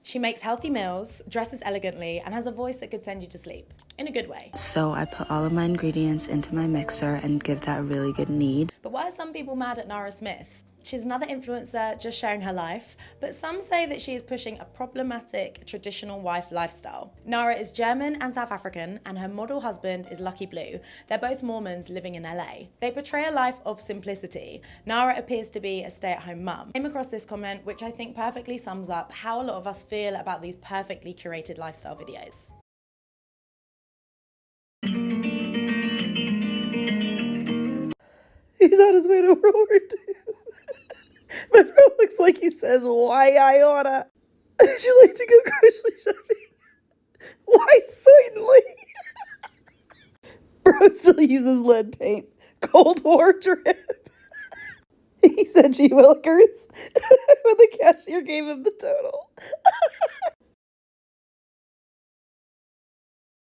She makes healthy meals, dresses elegantly, and has a voice that could send you to sleep. In a good way. So I put all of my ingredients into my mixer and give that a really good knead. But why are some people mad at Nara Smith? She's another influencer just sharing her life, but some say that she is pushing a problematic traditional wife lifestyle. Nara is German and South African, and her model husband is Lucky Blue. They're both Mormons living in LA. They portray a life of simplicity. Nara appears to be a stay-at-home mum. I came across this comment, which I think perfectly sums up how a lot of us feel about these perfectly curated lifestyle videos. He's on his way to World War II. My bro looks like he says, why I oughta. Would you like to go grocery shopping? Why certainly? Bro still uses lead paint. Cold War drip. He said gee willikers when the cashier gave him the total.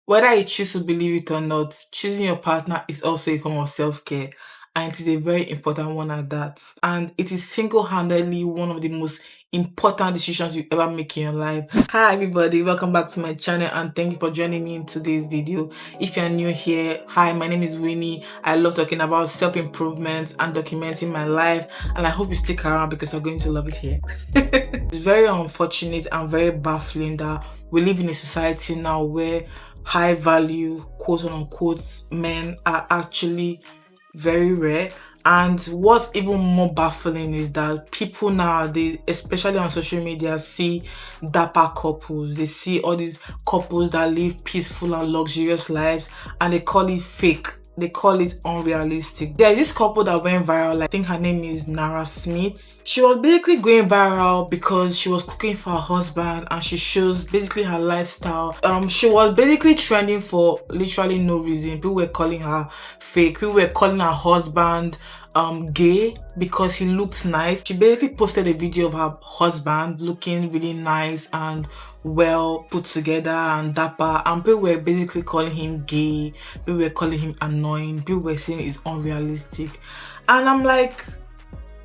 Whether you choose to believe it or not, choosing your partner is also a form of self-care, and it is a very important one at that. And it is single-handedly one of the most important decisions you ever make in your life. Hi everybody, welcome back to my channel and thank you for joining me in today's video. If you're new here, hi, my name is Winnie. I love talking about self-improvement and documenting my life, and I hope you stick around because you're going to love it here. It's very unfortunate and very baffling that we live in a society now where high value quote unquote men are actually very rare. And what's even more baffling is that people nowadays, especially on social media, see dapper couples. They see all these couples that live peaceful and luxurious lives and they call it fake. They call it unrealistic. There's this couple that went viral. I think her name is Nara Smith. She was basically going viral because she was cooking for her husband and she shows basically her lifestyle. She was basically trending for literally no reason. People were calling her fake. People were calling her husband gay because he looked nice. She basically posted a video of her husband looking really nice and well put together and dapper, and people were basically calling him gay. People were calling him annoying. People were saying it's unrealistic, and I'm like,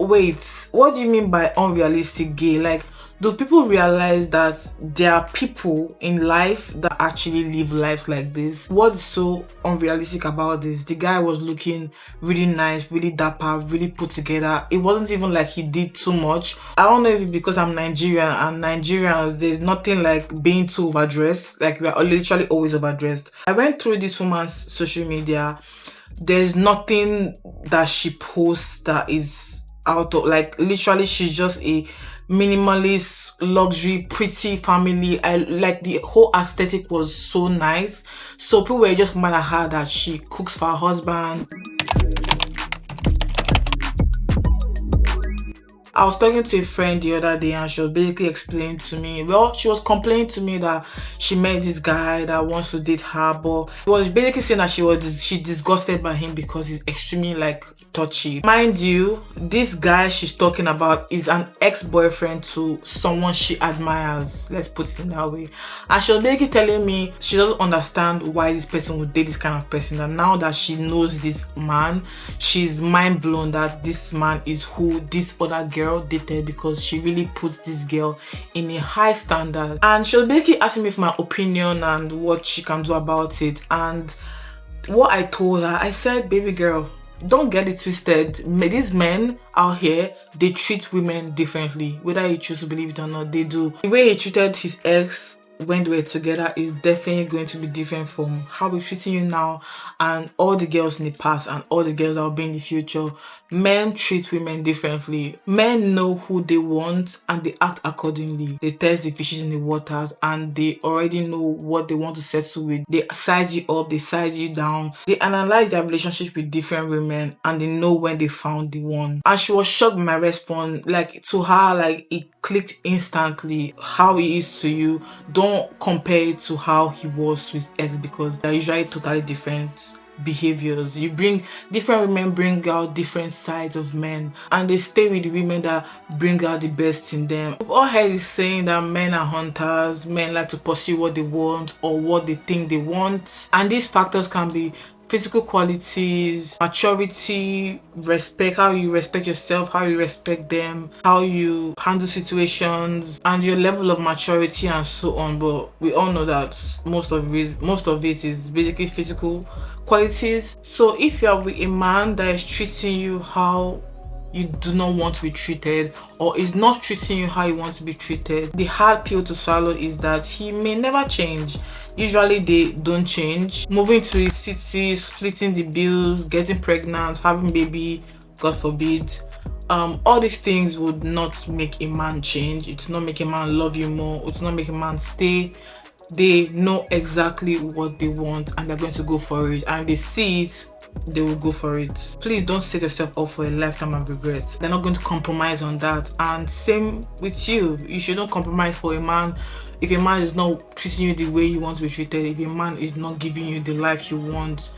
wait, what do you mean by unrealistic gay? Like, do people realize that there are people in life that actually live lives like this? What's so unrealistic about this? The guy was looking really nice, really dapper, really put together. It wasn't even like he did too much. I don't know if it's because I'm Nigerian, and Nigerians, there's nothing like being too overdressed. Like, we are literally always overdressed. I went through this woman's social media. There's nothing that she posts that is out of, like, literally she's just a minimalist, luxury, pretty family. I like the whole aesthetic was so nice. So people were just mad at her that she cooks for her husband. I was talking to a friend the other day and she was basically explaining to me, well, she was complaining to me that she met this guy that wants to date her, but she was basically saying that she disgusted by him because he's extremely like touchy. Mind you, this guy she's talking about is an ex-boyfriend to someone she admires, let's put it in that way. And she was basically telling me she doesn't understand why this person would date this kind of person, and now that she knows this man, she's mind blown that this man is who this other girl dated, because she really puts this girl in a high standard. And she was basically asking me for my opinion and what she can do about it. And what I told her, I said, baby girl, don't get it twisted. These men out here, they treat women differently. Whether you choose to believe it or not, they do. The way he treated his ex when they were together is definitely going to be different from how we're treating you now, and all the girls in the past and all the girls that will be in the future. Men treat women differently. Men know who they want and they act accordingly. They test the fishes in the waters and they already know what they want to settle with. They size you up, they size you down. They analyze their relationship with different women and they know when they found the one. And she was shocked by my response. Like, to her, like, it clicked instantly. How he is to you, don't compare it to how he was to his ex, because they're usually totally different behaviors. Different women bring out different sides of men, and they stay with the women that bring out the best in them. We've all heard it saying that men are hunters, men like to pursue what they want or what they think they want, and these factors can be physical qualities, maturity, respect, how you respect yourself, how you respect them, how you handle situations, and your level of maturity and so on. But we all know that most of it is basically physical qualities. So if you are with a man that is treating you how you do not want to be treated, or is not treating you how you want to be treated, the hard pill to swallow is that he may never change. Usually they don't change. Moving to a city, splitting the bills, getting pregnant, having baby, God forbid, all these things would not make a man change. It's not make a man love you more. It's not make a man stay. They know exactly what they want and they're going to go for it, and they see it, they will go for it. Please don't set yourself up for a lifetime of regret. They're not going to compromise on that. And same with you. You shouldn't compromise for a man. If a man is not treating you the way you want to be treated, if a man is not giving you the life you want,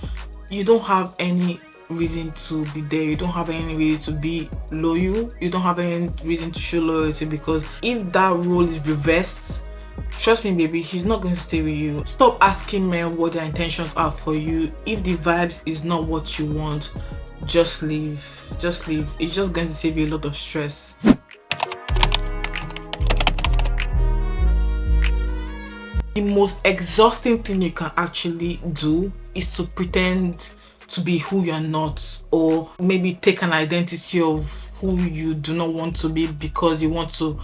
you don't have any reason to be there. You don't have any reason to be loyal. You don't have any reason to show loyalty, because if that role is reversed, trust me baby, he's not going to stay with you. Stop asking men what their intentions are for you. If the vibes is not what you want, just leave. Just leave. It's just going to save you a lot of stress. The most exhausting thing you can actually do is to pretend to be who you're not, or maybe take an identity of who you do not want to be because you want to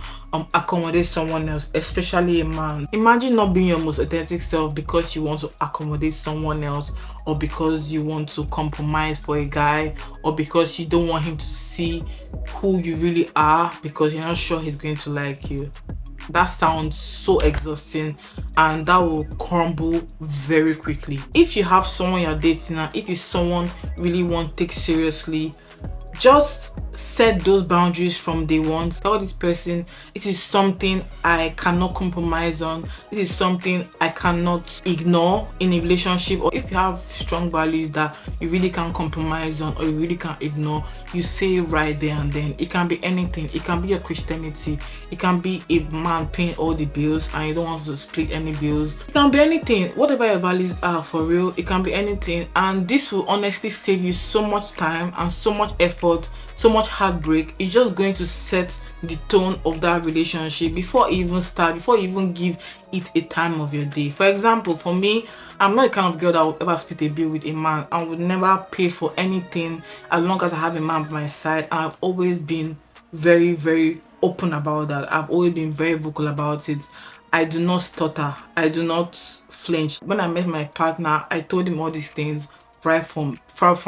accommodate someone else, especially a man. Imagine not being your most authentic self because you want to accommodate someone else, or because you want to compromise for a guy, or because you don't want him to see who you really are because you're not sure he's going to like you. That sounds so exhausting, and that will crumble very quickly. If you have someone you're dating, and if it's someone really want to take seriously, just set those boundaries from day one. Tell this person, this is something I cannot compromise on. This is something I cannot ignore in a relationship. Or if you have strong values that you really can't compromise on, or you really can't ignore, you say it right there and then. It can be anything. It can be your Christianity. It can be a man paying all the bills and you don't want to split any bills. It can be anything. Whatever your values are, for real, it can be anything. And this will honestly save you so much time and so much effort, so much heartbreak. It's just going to set the tone of that relationship before you even start, before you even give it a time of your day. For example, for me, I'm not the kind of girl that would ever split a bill with a man. I would never pay for anything as long as I have a man by my side. And I've always been very, very open about that. I've always been very vocal about it. I do not stutter. I do not flinch. When I met my partner, I told him all these things right from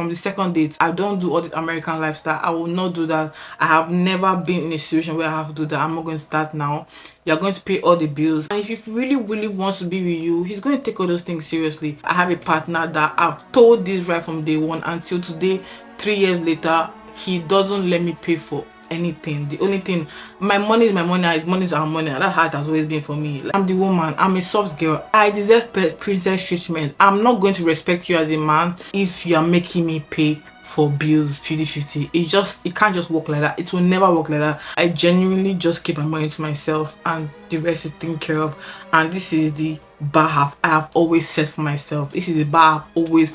the second date. I don't do all this American lifestyle. I will not do that. I have never been in a situation where I have to do that. I'm not going to start now. You're going to pay all the bills, and if he really, really wants to be with you, he's going to take all those things seriously. I have a partner that I've told this right from day one until today, 3 years later. He doesn't let me pay for anything. The only thing, my money is my money, his money is our money, and that's how it has always been for me. Like, I'm the woman, I'm a soft girl, I deserve princess treatment. I'm not going to respect you as a man if you are making me pay for bills 50-50. It can't just work like that. It will never work like that. I genuinely just keep my money to myself, and the rest is taken care of. And this is the bar I have always set for myself. This is the bar I've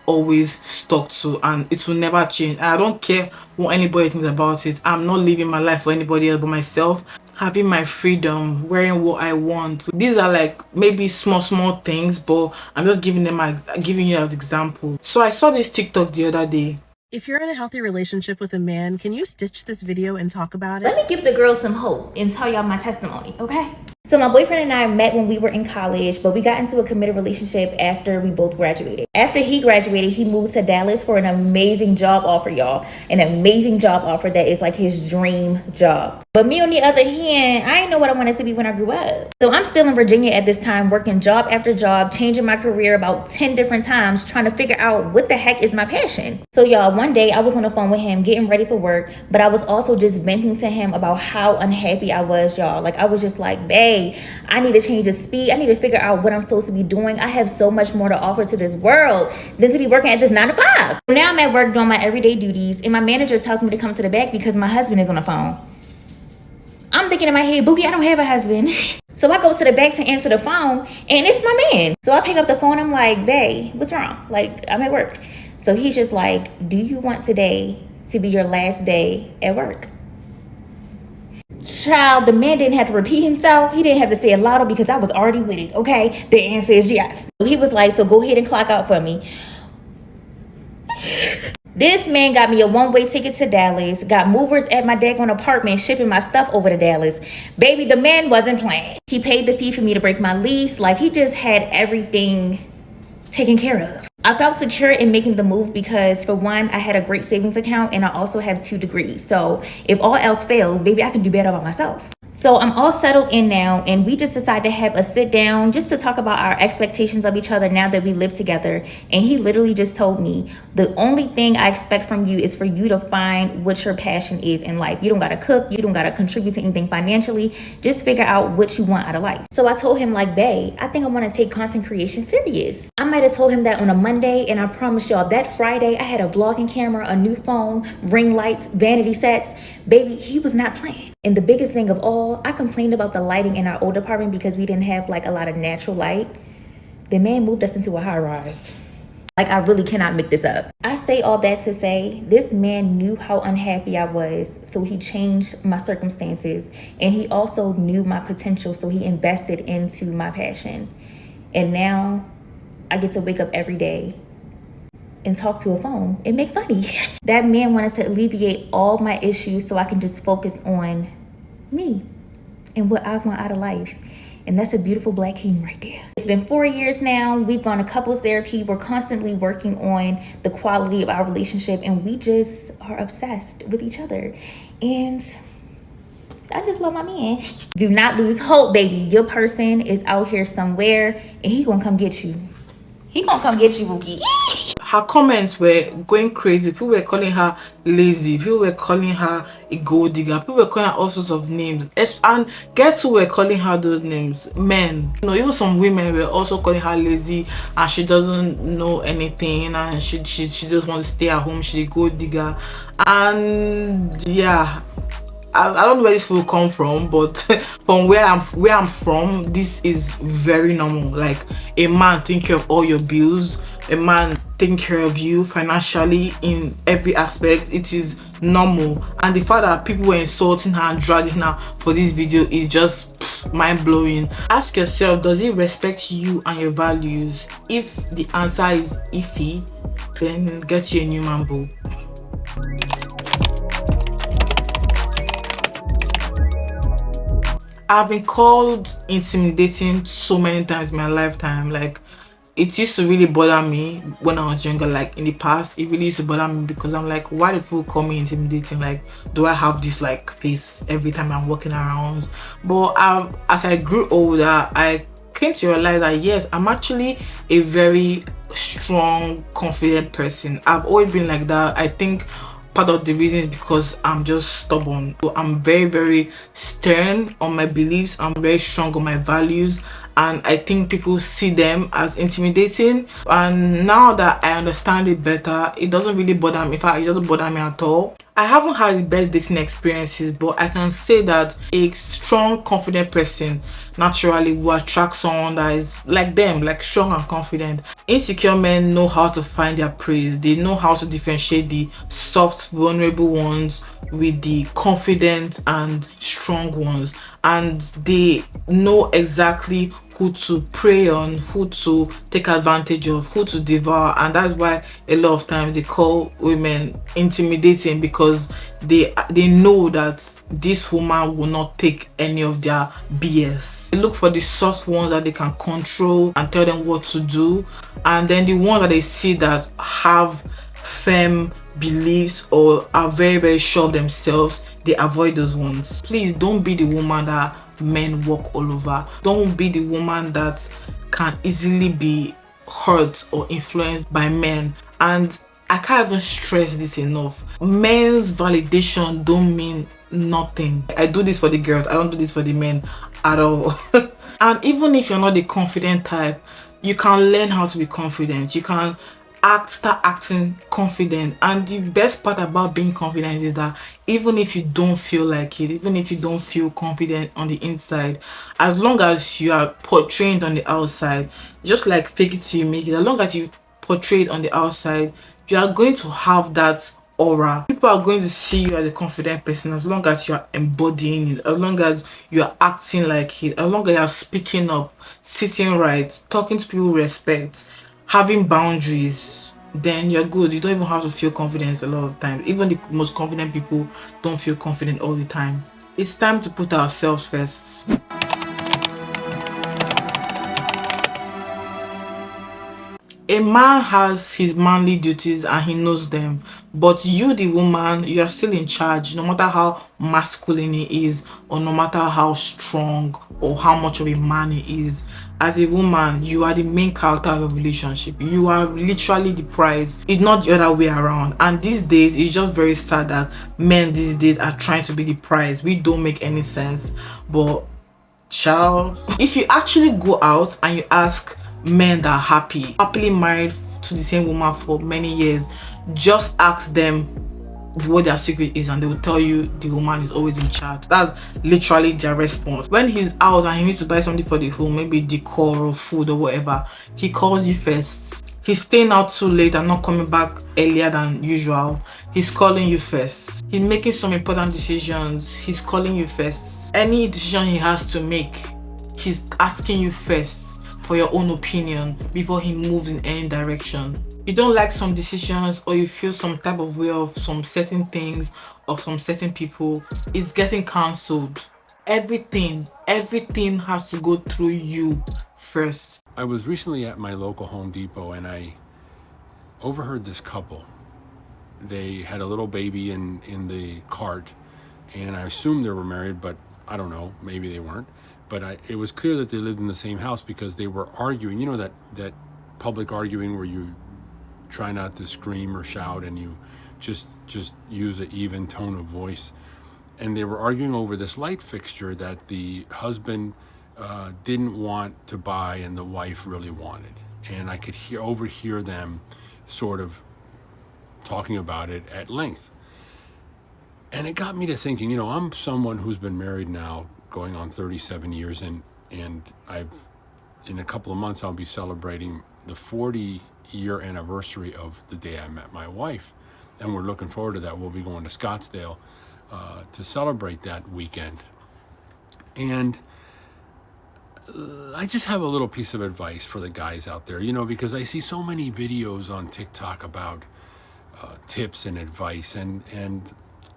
always stuck to, and it will never change. And I don't care what anybody thinks about it. I'm not living my life for anybody else but myself. Having my freedom, wearing what I want. These are like maybe small things, but I'm just giving you as example. So I saw this TikTok the other day. If you're in a healthy relationship with a man, can you stitch this video and talk about it? Let me give the girls some hope and tell y'all my testimony, okay? So my boyfriend and I met when we were in college, but we got into a committed relationship after we both graduated. After he graduated, he moved to Dallas for an amazing job offer, y'all. An amazing job offer that is like his dream job. But me, on the other hand, I didn't know what I wanted to be when I grew up. So I'm still in Virginia at this time, working job after job, changing my career about 10 different times, trying to figure out what the heck is my passion. So y'all, one day I was on the phone with him getting ready for work, but I was also just venting to him about how unhappy I was, y'all. Like, I was just like, babe, I need to change the speed. I need to figure out what I'm supposed to be doing. I have so much more to offer to this world than to be working at this 9 to 5. Now I'm at work doing my everyday duties, and my manager tells me to come to the back because my husband is on the phone. I'm thinking in my head, Boogie, I don't have a husband. So I go to the back to answer the phone, and it's my man. So I pick up the phone, I'm like, babe, what's wrong? Like, I'm at work. So he's just like, do you want today to be your last day at work? Child, the man didn't have to repeat himself. He didn't have to say it louder because I was already with it, okay? The answer is yes. So he was like, so go ahead and clock out for me. This man got me a one-way ticket to Dallas, got movers at my daggone apartment shipping my stuff over to Dallas. Baby, the man wasn't playing. He paid the fee for me to break my lease. Like, he just had everything taken care of. I felt secure in making the move because, for one, I had a great savings account and I also have 2 degrees. So if all else fails, baby, I can do better by myself. So I'm all settled in now, and we just decided to have a sit down just to talk about our expectations of each other now that we live together. And he literally just told me, the only thing I expect from you is for you to find what your passion is in life. You don't gotta cook, you don't gotta contribute to anything financially, just figure out what you want out of life. So I told him, like, babe, I think I wanna take content creation serious. I might have told him that on a Monday, and I promise y'all that Friday I had a vlogging camera, a new phone, ring lights, vanity sets. Baby, he was not playing. And the biggest thing of all, I complained about the lighting in our old apartment because we didn't have like a lot of natural light. The man moved us into a high rise. Like, I really cannot make this up. I say all that to say, this man knew how unhappy I was, so he changed my circumstances. And he also knew my potential, so he invested into my passion. And now I get to wake up every day and talk to a phone and make money. That man wanted to alleviate all my issues so I can just focus on me and what I want out of life. And that's a beautiful black king right there. It's been 4 years now. We've gone to couples therapy. We're constantly working on the quality of our relationship, and we just are obsessed with each other. And I just love my man. Do not lose hope, baby. Your person is out here somewhere, and he gonna come get you. He gonna come get you, Boogie. Her comments were going crazy. People were calling her lazy. People were calling her a gold digger. People were calling her all sorts of names. And guess who were calling her those names? Men. You know, even some women were also calling her lazy, and she doesn't know anything, and she just wants to stay at home. She's a gold digger. And yeah, I don't know where this will come from, but from where I'm from, this is very normal. Like, a man taking care of all your bills, a man taking care of you financially in every aspect, it is normal. And the fact that people were insulting her and dragging her for this video is just mind-blowing. Ask yourself, does he respect you and your values? If the answer is iffy, then get you a new man, boo. I've been called intimidating so many times in my lifetime. Like, it used to really bother me when I was younger. Like, in the past, it really used to bother me because I'm like, why do people call me intimidating? Like, do I have this like face every time I'm walking around? But as I grew older, I came to realize that yes, I'm actually a very strong, confident person. I've always been like that. I think part of the reason is because I'm just stubborn. So I'm very, very stern on my beliefs. I'm very strong on my values, and I think people see them as intimidating. And now that I understand it better, it doesn't really bother me. In fact, it doesn't bother me at all. I haven't had the best dating experiences, but I can say that a strong, confident person naturally will attract someone that is like them, like strong and confident. Insecure men know how to find their praise. They know how to differentiate the soft, vulnerable ones with the confident and strong ones, and they know exactly who to prey on, who to take advantage of, who to devour. And that's why a lot of times they call women intimidating, because they know that this woman will not take any of their BS. They look for the soft ones that they can control and tell them what to do, and then the ones that they see that have firm beliefs or are very, very sure of themselves, they avoid those ones. Please don't be the woman that men walk all over. Don't be the woman that can easily be hurt or influenced by men. And I can't even stress this enough. Men's validation don't mean nothing. I do this for the girls, I don't do this for the men at all. And even if you're not the confident type, you can learn how to be confident. You can start acting confident. And the best part about being confident is that even if you don't feel like it, even if you don't feel confident on the inside, as long as you are portraying on the outside, just like fake it till you make it, as long as you portray it on the outside, you are going to have that aura. People are going to see you as a confident person as long as you are embodying it, as long as you are acting like it, as long as you are speaking up, sitting right, talking to people with respect, having boundaries. Then you're good. You don't even have to feel confident a lot of times. Even the most confident people don't feel confident all the time. It's time to put ourselves first. A man has his manly duties and he knows them, but you, the woman, you are still in charge, no matter how masculine he is, or no matter how strong or how much of a man he is. As a woman, you are the main character of a relationship. You are literally the prize. It's not the other way around. And these days, it's just very sad that men these days are trying to be the prize. We don't make any sense, but child, if you actually go out and you ask men that are happily married to the same woman for many years, just ask them what their secret is and they will tell you the woman is always in charge. That's literally their response. When he's out and he needs to buy something for the home, maybe decor or food or whatever, he calls you first. He's staying out too late and not coming back earlier than usual, he's calling you first. He's making some important decisions, he's calling you first. Any decision he has to make, he's asking you first for your own opinion before he moves in any direction. You don't like some decisions or you feel some type of way of some certain things or some certain people, it's getting cancelled. Everything has to go through you first. I was recently at my local Home Depot and I overheard this couple. They had a little baby in the cart, and I assumed they were married, but I don't know, maybe they weren't. But it was clear that they lived in the same house because they were arguing. You know that public arguing where you try not to scream or shout and you just use an even tone of voice. And they were arguing over this light fixture that the husband didn't want to buy and the wife really wanted. And I could overhear them sort of talking about it at length. And it got me to thinking, you know, I'm someone who's been married now going on 37 years, and in a couple of months I'll be celebrating the 40-year anniversary of the day I met my wife, and we're looking forward to that. We'll be going to Scottsdale to celebrate that weekend. And I just have a little piece of advice for the guys out there, you know, because I see so many videos on TikTok about tips and advice, and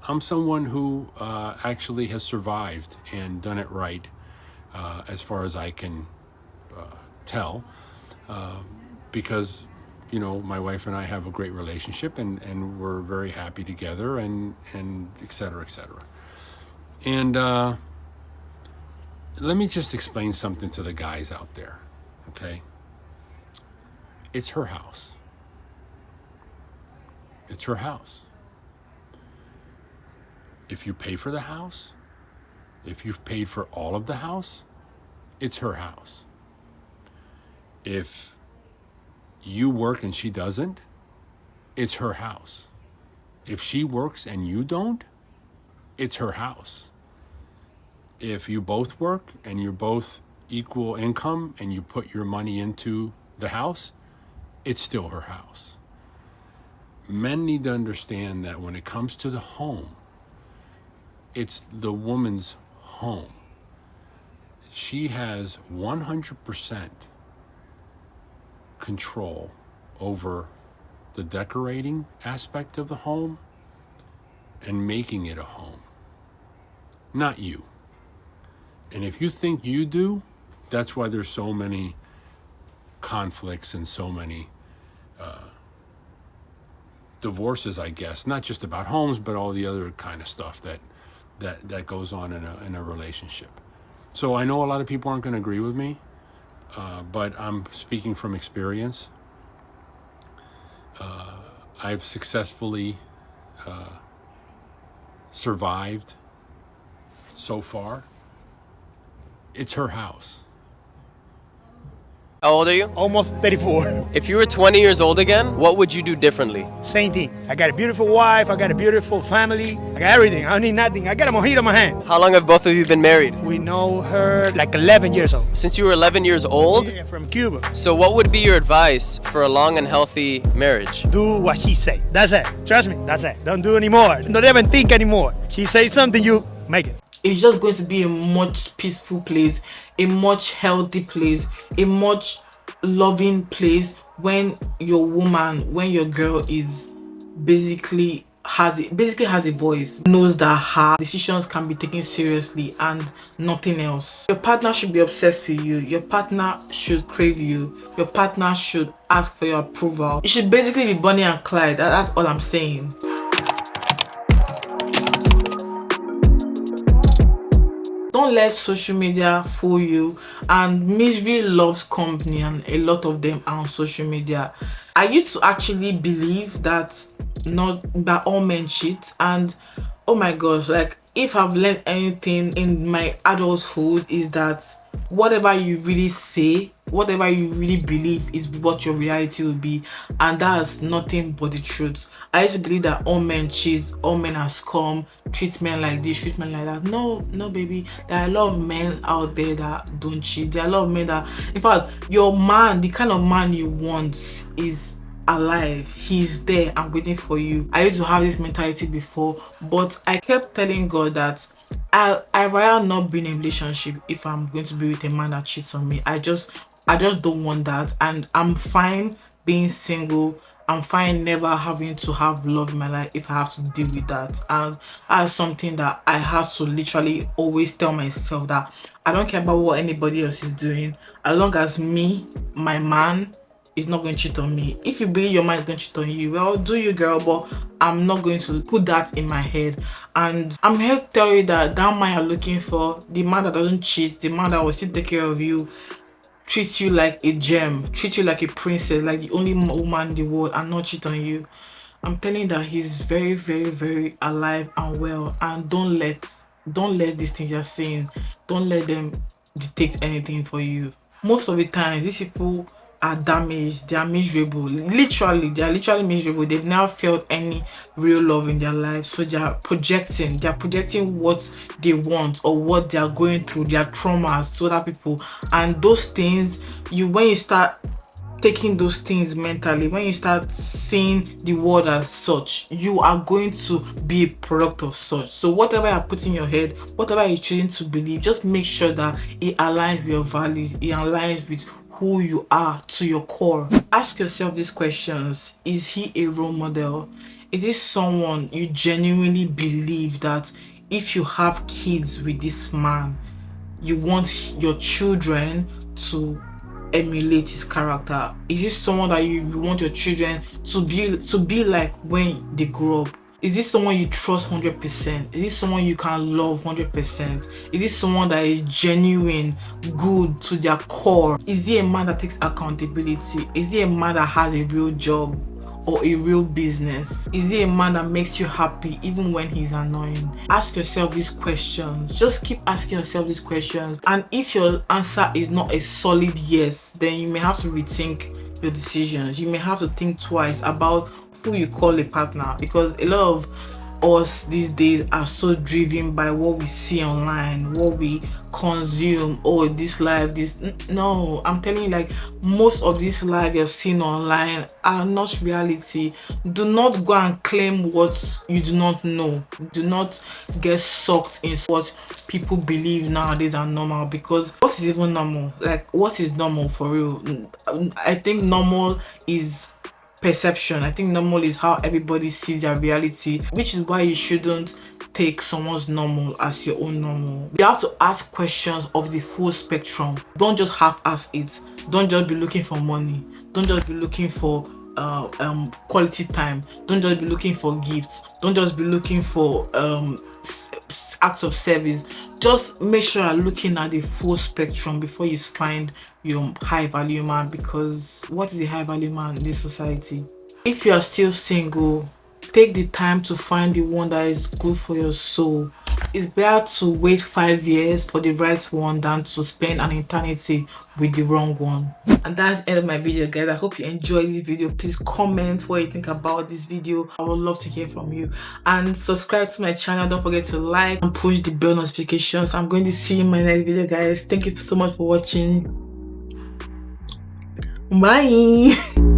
I'm someone who actually has survived and done it right as far as I can tell, because, you know, my wife and I have a great relationship and we're very happy together and et cetera, et cetera. And let me just explain something to the guys out there, okay? It's her house. It's her house. If you pay for the house, if you've paid for all of the house, it's her house. If you work and she doesn't, it's her house. If she works and you don't, it's her house. If you both work and you're both equal income and you put your money into the house, it's still her house. Men need to understand that when it comes to the home, it's the woman's home. She has 100% control over the decorating aspect of the home and making it a home, not you. And if you think you do, that's why there's so many conflicts and so many divorces, I guess, not just about homes, but all the other kind of stuff that goes on in a relationship. So I know a lot of people aren't going to agree with me, but I'm speaking from experience. I've successfully survived so far. It's her house. How old are you? Almost 34. If you were 20 years old again, what would you do differently? Same thing. I got a beautiful wife. I got a beautiful family. I got everything. I don't need nothing. I got a mojito in my hand. How long have both of you been married? We know her like 11 years old. Since you were 11 years old? Yeah, from Cuba. So what would be your advice for a long and healthy marriage? Do what she say. That's it. Trust me. That's it. Don't do anymore. Don't even think anymore. She say something, you make it. It's just going to be a much peaceful place, a much healthy place, a much loving place when your woman, when your girl is basically has a voice, knows that her decisions can be taken seriously and nothing else. Your partner should be obsessed with you. Your partner should crave you. Your partner should ask for your approval. It should basically be Bonnie and Clyde. That's all I'm saying. Don't let social media fool you, and misery loves company, and a lot of them are on social media. I used to actually believe that not that all men cheat, and oh my gosh, like if I've learned anything in my adulthood is that whatever you really say, whatever you really believe is what your reality will be, and that's nothing but the truth. I used to believe that all men cheat, all men are scum, treat men like this, treat men like that. No baby, there are a lot of men out there that don't cheat. There are a lot of men that, in fact, your man, the kind of man you want is alive. He's there and waiting for you. I used to have this mentality before, but I kept telling God that I rather not be in a relationship if I'm going to be with a man that cheats on me. I just don't want that, and I'm fine being single. I'm fine never having to have love in my life if I have to deal with that. And that's something that I have to literally always tell myself, that I don't care about what anybody else is doing, as long as me, my man, is not going to cheat on me. If you believe your man is going to cheat on you, well, do you, girl, but I'm not going to put that in my head. And I'm here to tell you that man you're looking for, the man that doesn't cheat, the man that will still take care of you, treat you like a gem, treat you like a princess, like the only woman in the world, and not cheat on you. I'm telling you that he's very, very, very alive and well. And don't let these things you're saying, don't let them dictate anything for you. Most of the time, these people are damaged, they are miserable. Literally, they are literally miserable. They've never felt any real love in their life, so they are projecting what they want or what they are going through, their traumas, to other people. And those things, when you start taking those things mentally, when you start seeing the world as such, you are going to be a product of such. So whatever you put in your head, whatever you're choosing to believe, just make sure that it aligns with your values, it aligns with who you are to your core. Ask yourself these questions. Is he a role model? Is this someone you genuinely believe that if you have kids with this man, you want your children to emulate his character? Is this someone that you want your children to be like when they grow up? Is this someone you trust 100%? Is this someone you can love 100%? Is this someone that is genuine, good to their core? Is he a man that takes accountability? Is he a man that has a real job or a real business? Is he a man that makes you happy even when he's annoying? Ask yourself these questions. Just keep asking yourself these questions. And if your answer is not a solid yes, then you may have to rethink your decisions. You may have to think twice about who you call a partner, because a lot of us these days are so driven by what we see online, what we consume. Oh, this life, this. No, I'm telling you, like, most of this life you're seeing online are not reality. Do not go and claim what you do not know. Do not get sucked in what people believe nowadays are normal, because what is even normal? Like, what is normal for real? I think normal is perception. I think normal is how everybody sees their reality, which is why you shouldn't take someone's normal as your own normal. You have to ask questions of the full spectrum. Don't just half-ass it. Don't just be looking for money. Don't just be looking for quality time. Don't just be looking for gifts. Don't just be looking for acts of service. Just make sure you're looking at the full spectrum before you find your high value man, because what is a high value man in this society? If you are still single, take the time to find the one that is good for your soul. It's better to wait 5 years for the right one than to spend an eternity with the wrong one. And that's the end of my video, guys. I hope you enjoyed this video. Please comment what you think about this video. I would love to hear from you. And subscribe to my channel. Don't forget to like and push the bell notifications. I'm going to see you in my next video, guys. Thank you so much for watching. Bye.